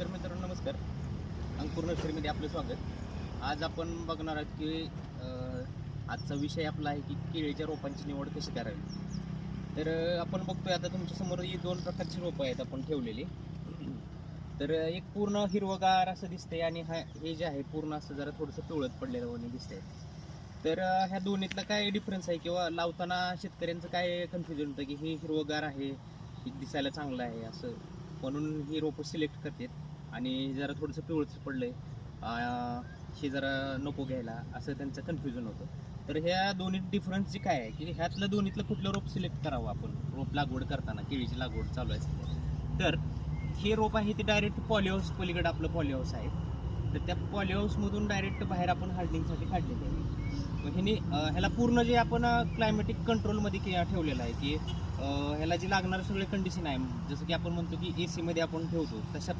शेतकरी मित्रांनो नमस्कार. अंकुर नर्सरीमध्ये आपलं स्वागत. आज आपण बघणार आहोत की आजचा विषय आपला आहे की केळीच्या रोपांची निवड कशी करावी. तर आपण बघतोय आता तुमच्यासमोर ही दोन प्रकारची रोपं आहेत आपण ठेवलेली. तर एक पूर्ण हिरवगार असं दिसतंय आणि हे जे आहे पूर्ण असं जरा थोडंसं पिवळत पडलेलं दिसतंय. तर ह्या दोन्हीतला काय डिफरन्स आहे किंवा लावताना शेतकऱ्यांचं काय कन्फ्युजन होतं की हे हिरवगार आहे, हे दिसायला चांगलं आहे असं म्हणून ही रोपं सिलेक्ट करतात आणि जरा थोडंसं पिवळच पडलंय हे जरा नको घ्यायला असं त्यांचं कन्फ्युजन होतं. तर ह्या दोन्ही डिफरन्स जे काय आहे की ह्यातलं दोन्हीतलं कुठलं रोप सिलेक्ट करावं आपण रोप लागवड करताना, केळीची लागवड चालू आहे. तर हे रोप आहे ते डायरेक्ट पॉलीहाऊस, पलीकडे आपलं पॉलीहाऊस आहे. तर त्या पॉलीहाऊसमधून डायरेक्ट बाहेर आपण हार्डनिंगसाठी काढलेले आहे. मग ह्याला पूर्ण जे आपण क्लायमॅटिक कंट्रोलमध्ये ठेवलेलं आहे की ह्याला जी लागणारं सगळे कंडिशन आहे, जसं की आपण म्हणतो की AC मध्ये आपण ठेवतो तशा